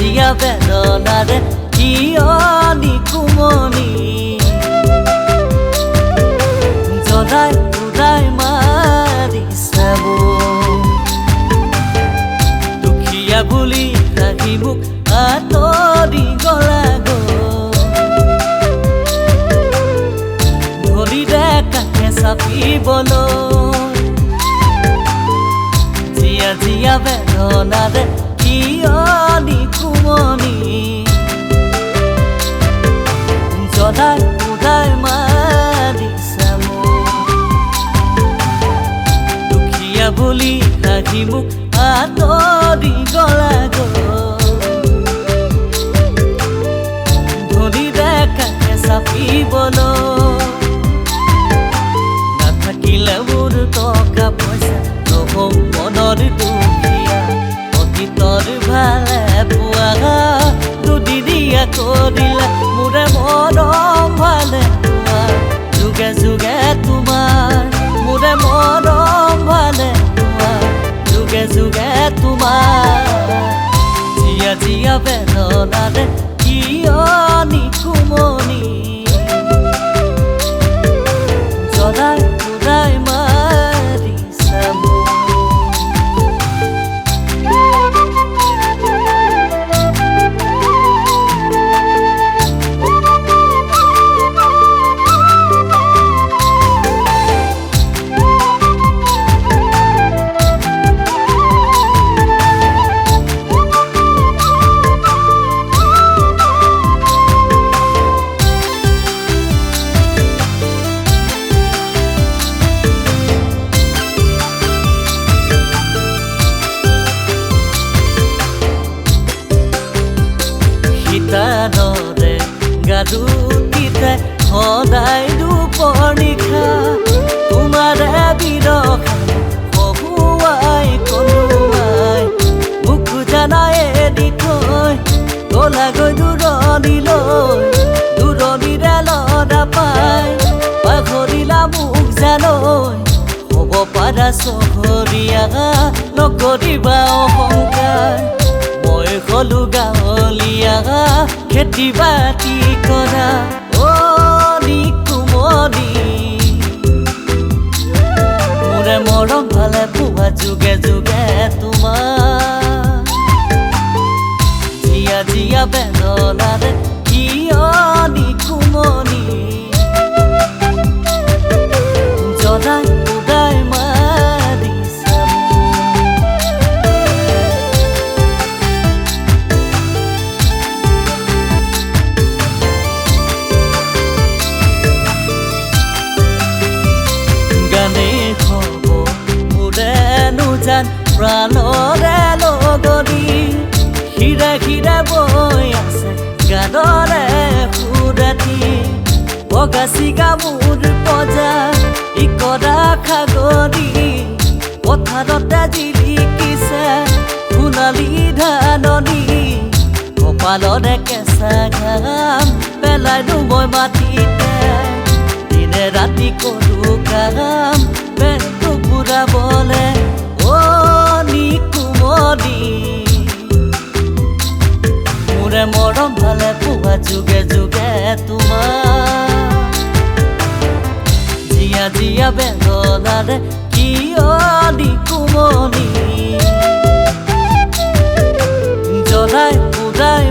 জিয়া বেদনাৰে কিয়নি কুমনি জলাই উৰাই মাৰি চাব দুখীয়া বুলি ৰাখি মোক আঁতৰি গলা ধৰিলে কাকে চাপিবলৈ জিয়া জিয়া বেদনাৰে কিয়নি কুমনি জলাই উৰাই মাৰি চাব দুখীয়া বুলি ৰাখি মোক আঁতৰি গলা ধৰিলে কাকে চাপিবলৈ নাথাকিলে মোৰ টকা পইচা নহওঁ মনৰ দুখীয়া অতীতৰ ভালে পোৱা দুদিনীয়া কৰিলে মোৰে মৰম ভালে পোৱা যুগে যুগে তোমাৰ মোৰে মৰম ভালে পোৱা যুগে যুগে তোমাৰ জিয়া জিয়া বেদনাৰে কিয়নি কুমনি জলাই উৰাই মাৰি চাব তানৰে গাৰুটিতে সদায় দুপৰ নিশা তোমাৰে বিৰখা বহুৱাই কলোৱাই মোক জানাই দি থৈ গলাগৈ দূৰণিৰে লৰা পাই পাহৰিলা মোক জানৈ হ'ব পাৰা চহৰীয়া নকৰিবা অহংকাৰ মই হলো গাঁৱলীয়া খেতি বাতি কৰা কুমনি মোৰে মৰম ভালে পোৱা যুগে যুগে তোমাৰ জিয়া জিয়া বেদনাৰে কিয়নি কুমনি জলাই উৰাই মাৰি চাব প্ৰাণৰে লগৰী হিৰে হিৰে বৈ আছে গানৰে সুৰাতি বগাচিগা মোৰ পজা ইকৰা খাগৰি পথাৰতে জিলিকিছে সোণালী ধাননি কপালৰে কেঁচা ঘাম পেলাইনো মই মাটিতে দিনে ৰাতি কৰো কাম পেটটো পুৰাবলে কুমনি মোৰে মৰম ভালে পোৱা যুগে যুগে তোমাৰ জিয়া জিয়া বেদনাৰে কিয়নি কুমনি জলাই উৰাই